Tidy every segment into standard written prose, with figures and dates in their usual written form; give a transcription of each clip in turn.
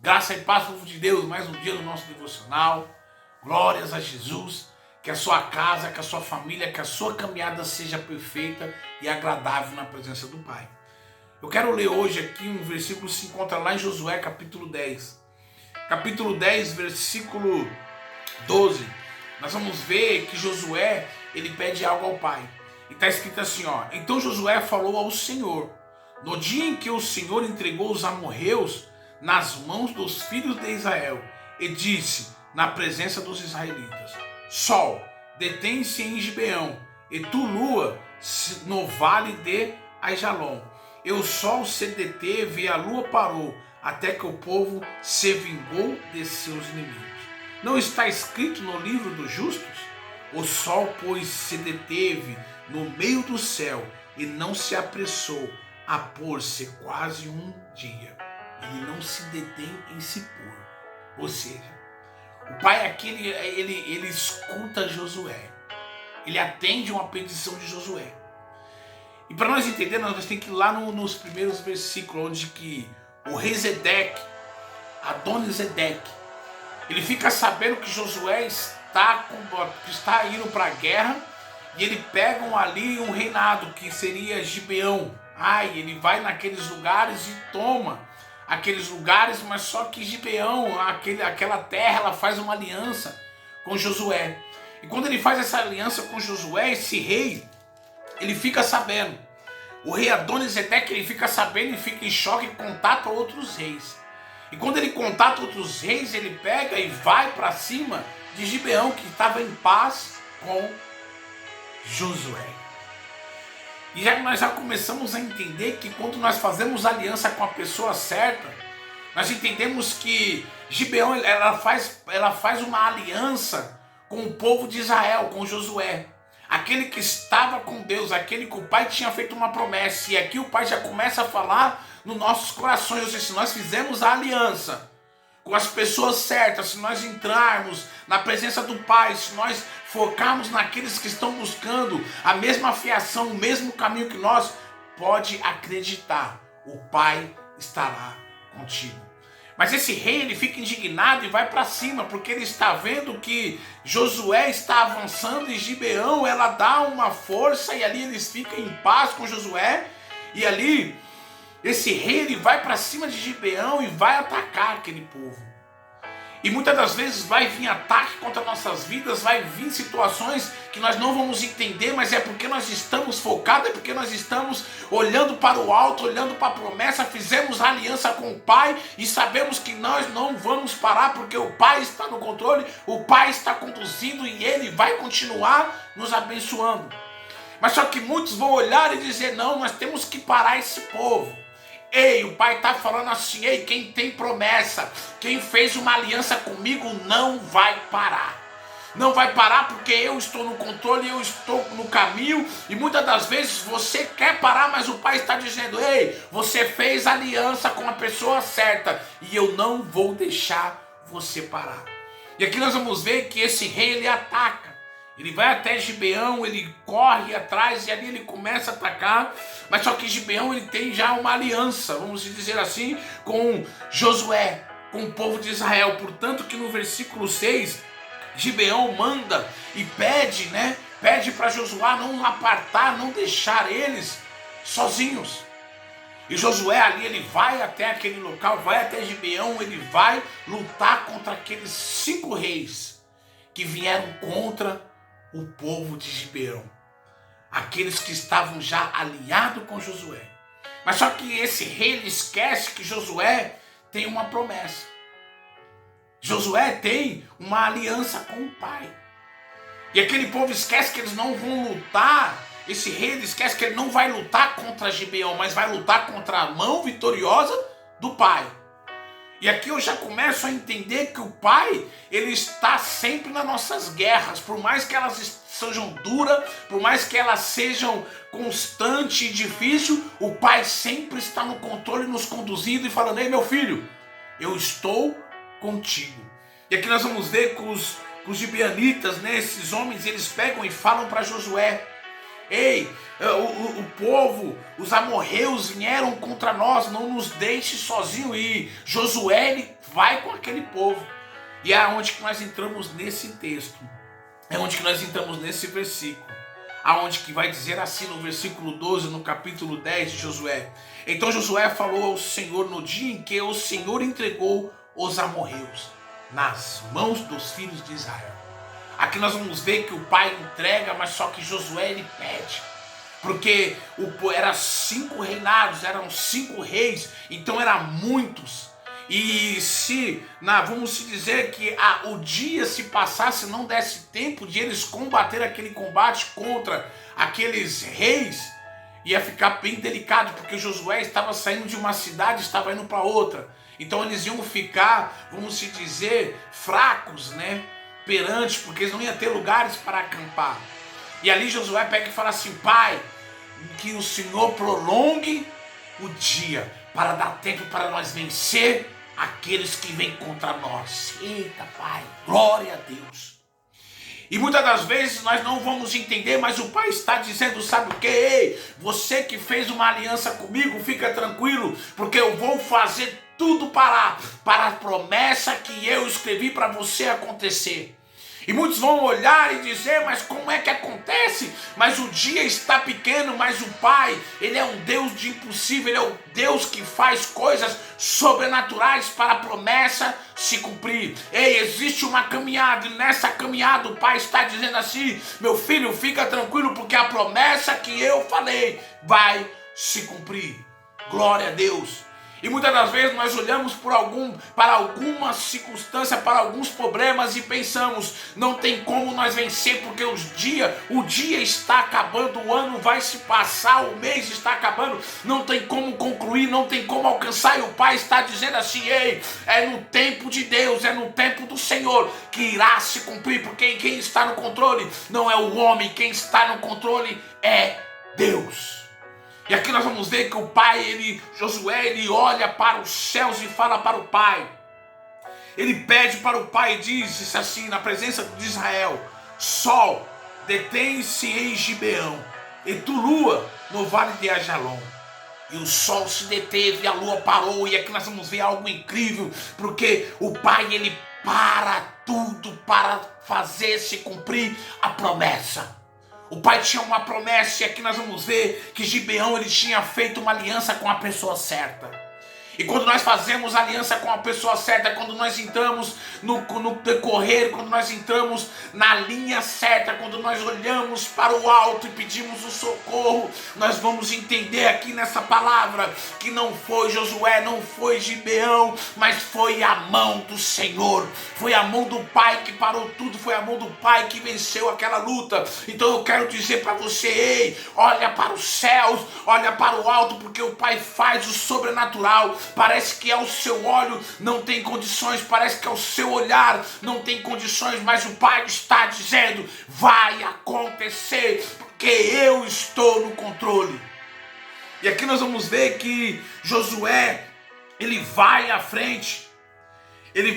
Graça e paz, povo de Deus, mais um dia no nosso devocional. Glórias a Jesus. Que a sua casa, que a sua família, que a sua caminhada seja perfeita e agradável na presença do Pai. Eu quero ler hoje aqui um versículo que se encontra lá em Josué, capítulo 10. Capítulo 10, versículo 12. Nós vamos ver que Josué, ele pede algo ao Pai. E está escrito assim, ó. Então Josué falou ao Senhor: no dia em que o Senhor entregou os amorreus nas mãos dos filhos de Israel, e disse na presença dos israelitas: Sol, detém-se em Gibeão, e tu, lua, no vale de Aijalon. E o sol se deteve e a lua parou, até que o povo se vingou de seus inimigos. Não está escrito no livro dos justos? O sol, pois, se deteve no meio do céu e não se apressou a pôr-se quase um dia. Ele não se detém em se pôr. Ou seja, o pai aqui, ele escuta Josué. Ele atende uma petição de Josué. E para nós entendermos, nós temos que ir lá nos primeiros versículos, onde que o rei Zedeque, Adonizedeque, ele fica sabendo que Josué está indo para a guerra, e ele pega ali um reinado, que seria Gibeão. Ele vai naqueles lugares e toma aqueles lugares, mas só que Gibeão, aquela terra, ela faz uma aliança com Josué. E quando ele faz essa aliança com Josué, esse rei, ele fica sabendo. O rei Adonizedeque, ele fica sabendo e fica em choque e contata outros reis. E quando ele contata outros reis, ele pega e vai para cima de Gibeão, que estava em paz com Josué. E nós já começamos a entender que quando nós fazemos aliança com a pessoa certa, nós entendemos que Gibeão, ela faz uma aliança com o povo de Israel, com Josué. Aquele que estava com Deus, aquele que o Pai tinha feito uma promessa. E aqui o Pai já começa a falar nos nossos corações. Ou seja, se nós fizermos a aliança com as pessoas certas, se nós entrarmos na presença do Pai, se nós focarmos naqueles que estão buscando a mesma fiação, o mesmo caminho que nós, pode acreditar, o Pai estará contigo. Mas esse rei, ele fica indignado e vai para cima, porque ele está vendo que Josué está avançando e Gibeão, ela dá uma força, e ali eles ficam em paz com Josué, e ali esse rei, ele vai para cima de Gibeão e vai atacar aquele povo. E muitas das vezes vai vir ataque contra nossas vidas, vai vir situações que nós não vamos entender, mas é porque nós estamos focados, é porque nós estamos olhando para o alto, olhando para a promessa, fizemos aliança com o Pai e sabemos que nós não vamos parar, porque o Pai está no controle, o Pai está conduzindo e Ele vai continuar nos abençoando. Mas só que muitos vão olhar e dizer: não, nós temos que parar esse povo. Ei, o Pai está falando assim: ei, quem tem promessa, quem fez uma aliança comigo, não vai parar. Não vai parar, porque eu estou no controle, eu estou no caminho. E muitas das vezes você quer parar, mas o Pai está dizendo: ei, você fez aliança com a pessoa certa, e eu não vou deixar você parar. E aqui nós vamos ver que esse rei, ele ataca. Ele vai até Gibeão, ele corre atrás e ali ele começa a atacar. Mas só que Gibeão, ele tem já uma aliança, vamos dizer assim, com Josué, com o povo de Israel. Portanto que no versículo 6, Gibeão manda e pede para Josué não apartar, não deixar eles sozinhos. E Josué ali, ele vai até aquele local, vai até Gibeão, ele vai lutar contra aqueles 5 reis que vieram contra o povo de Gibeão, aqueles que estavam já aliados com Josué. Mas só que esse rei, ele esquece que Josué tem uma promessa. Josué tem uma aliança com o Pai. E aquele povo esquece que eles não vão lutar. Esse rei, ele esquece que ele não vai lutar contra Gibeão, mas vai lutar contra a mão vitoriosa do Pai. E aqui eu já começo a entender que o Pai, ele está sempre nas nossas guerras, por mais que elas sejam duras, por mais que elas sejam constantes e difíceis, o Pai sempre está no controle, nos conduzindo e falando: ei, meu filho, eu estou contigo. E aqui nós vamos ver que os gibeonitas, esses homens, eles pegam e falam para Josué: ei, o povo, os amorreus vieram contra nós, não nos deixe sozinho. E Josué, ele vai com aquele povo. E é onde que nós entramos nesse texto. É onde que nós entramos nesse versículo. Aonde que vai dizer assim no versículo 12, no capítulo 10 de Josué. Então Josué falou ao Senhor no dia em que o Senhor entregou os amorreus nas mãos dos filhos de Israel. Aqui nós vamos ver que o pai entrega, mas só que Josué ele pede. Porque eram 5 reinados, eram 5 reis, então eram muitos. E vamos se dizer que o dia se passasse, não desse tempo de eles combater aquele combate contra aqueles reis, ia ficar bem delicado, porque Josué estava saindo de uma cidade, estava indo para outra. Então eles iam ficar, vamos se dizer, fracos, né? Perante, porque eles não iam ter lugares para acampar. E ali Josué pega e fala assim: Pai, que o Senhor prolongue o dia, para dar tempo para nós vencer aqueles que vêm contra nós. Eita, Pai, glória a Deus. E muitas das vezes nós não vamos entender, mas o Pai está dizendo, sabe o que? Ei, você que fez uma aliança comigo, fica tranquilo, porque eu vou fazer tudo para a promessa que eu escrevi para você acontecer. E muitos vão olhar e dizer, mas como é que acontece? Mas o dia está pequeno, mas o Pai, Ele é um Deus de impossível, Ele é o Deus que faz coisas sobrenaturais para a promessa se cumprir. Ei, existe uma caminhada, e nessa caminhada o Pai está dizendo assim: meu filho, fica tranquilo, porque a promessa que eu falei vai se cumprir. Glória a Deus. E muitas das vezes nós olhamos para alguma circunstância, para alguns problemas e pensamos, não tem como nós vencer, porque o dia está acabando, o ano vai se passar, o mês está acabando, não tem como concluir, não tem como alcançar. E o Pai está dizendo assim: ei, é no tempo de Deus, é no tempo do Senhor que irá se cumprir, porque quem está no controle não é o homem, quem está no controle é Deus. E aqui nós vamos ver que o pai, Josué, ele olha para os céus e fala para o pai. Ele pede para o pai e diz assim, na presença de Israel: Sol, detém-se em Gibeão, e tu, lua, no vale de Ajalon. E o sol se deteve, a lua parou. E aqui nós vamos ver algo incrível, porque o pai, ele para tudo para fazer se cumprir a promessa. O pai tinha uma promessa, e aqui nós vamos ver que Gibeão, ele tinha feito uma aliança com a pessoa certa. E quando nós fazemos aliança com a pessoa certa, quando nós entramos no decorrer, quando nós entramos na linha certa, quando nós olhamos para o alto e pedimos o socorro, nós vamos entender aqui nessa palavra que não foi Josué, não foi Gibeão, mas foi a mão do Senhor, foi a mão do Pai que parou tudo, foi a mão do Pai que venceu aquela luta. Então eu quero dizer para você: ei, olha para os céus, olha para o alto, porque o Pai faz o sobrenatural. Parece que ao seu olho não tem condições, parece que ao seu olhar não tem condições, mas o Pai está dizendo: vai acontecer, porque eu estou no controle. E aqui nós vamos ver que Josué, ele vai à frente, ele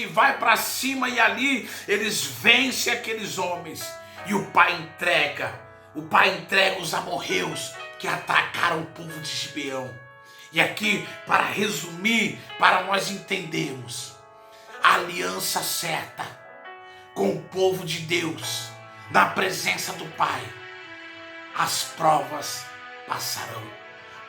vai para cima, e ali eles vencem aqueles homens. E o pai entrega os amorreus que atacaram o povo de Gibeão. E aqui, para resumir, para nós entendermos, a aliança certa com o povo de Deus, na presença do Pai, as provas passarão.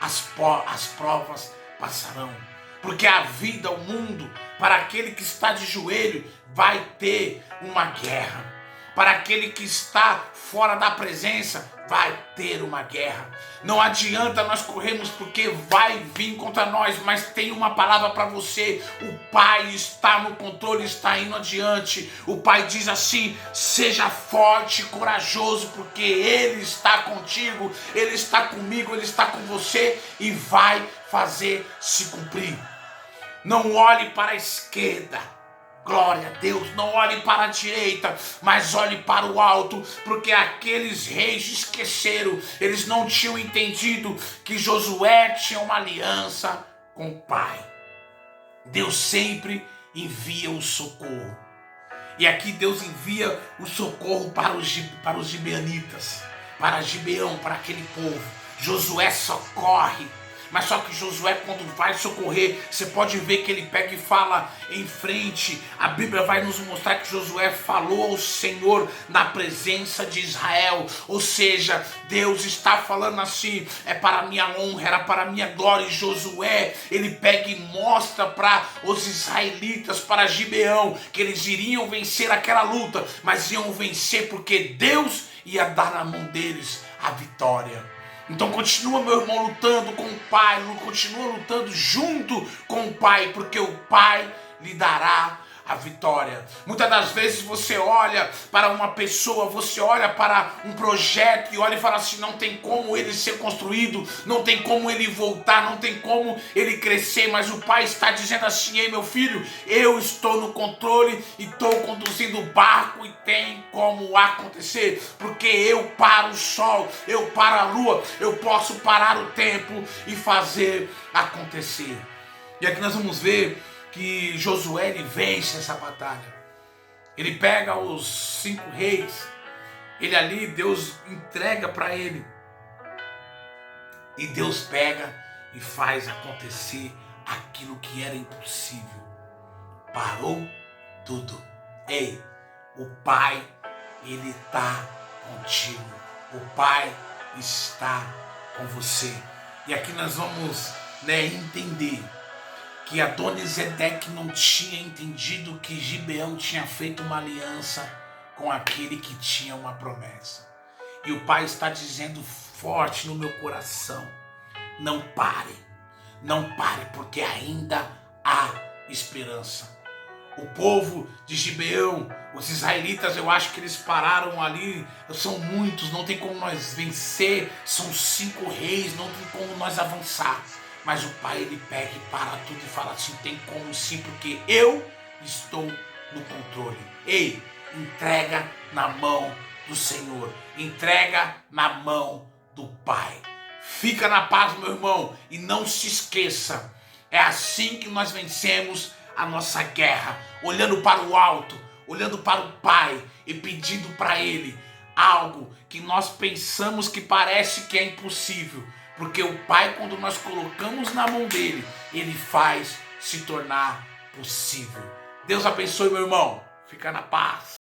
As provas passarão. Porque a vida, o mundo, para aquele que está de joelho, vai ter uma guerra. Para aquele que está fora da presença, vai ter uma guerra. Não adianta nós corrermos, porque vai vir contra nós, mas tem uma palavra para você: o Pai está no controle, está indo adiante. O Pai diz assim: seja forte e corajoso, porque Ele está contigo, Ele está comigo, Ele está com você e vai fazer se cumprir. Não olhe para a esquerda, glória a Deus, não olhe para a direita, mas olhe para o alto, porque aqueles reis esqueceram, eles não tinham entendido que Josué tinha uma aliança com o Pai. Deus sempre envia o socorro. E aqui Deus envia o socorro para os gibeonitas, para Gibeão, para aquele povo. Josué socorre. Mas só que Josué, quando vai socorrer, você pode ver que ele pega e fala em frente. A Bíblia vai nos mostrar que Josué falou ao Senhor na presença de Israel. Ou seja, Deus está falando assim: é para a minha honra, era para a minha glória. E Josué, ele pega e mostra para os israelitas, para Gibeão, que eles iriam vencer aquela luta, mas iam vencer porque Deus ia dar na mão deles a vitória. Então continua, meu irmão, lutando com o Pai, continua lutando junto com o Pai, porque o Pai lhe dará a vitória. Muitas das vezes você olha para uma pessoa, você olha para um projeto e olha e fala assim: não tem como ele ser construído, não tem como ele voltar, não tem como ele crescer, mas o Pai está dizendo assim: ei, meu filho, eu estou no controle e estou conduzindo o barco e tem como acontecer, porque eu paro o sol, eu paro a lua, eu posso parar o tempo e fazer acontecer. E aqui nós vamos ver que Josué, ele vence essa batalha. Ele pega os 5 reis, ele ali, Deus entrega para ele, e Deus pega e faz acontecer aquilo que era impossível. Parou tudo. Ei, o Pai, ele está contigo. O Pai está com você. E aqui nós vamos entender que Adonisedeque não tinha entendido que Gibeão tinha feito uma aliança com aquele que tinha uma promessa. E o Pai está dizendo forte no meu coração: não pare, porque ainda há esperança. O povo de Gibeão, os israelitas, eu acho que eles pararam ali, são muitos, não tem como nós vencer, são 5 reis, não tem como nós avançar. Mas o Pai, ele pega e para tudo e fala assim: tem como sim, porque eu estou no controle. Ei, entrega na mão do Senhor, entrega na mão do Pai. Fica na paz, meu irmão, e não se esqueça, é assim que nós vencemos a nossa guerra, olhando para o alto, olhando para o Pai e pedindo para Ele algo que nós pensamos que parece que é impossível. Porque o Pai, quando nós colocamos na mão dele, ele faz se tornar possível. Deus abençoe, meu irmão. Fica na paz.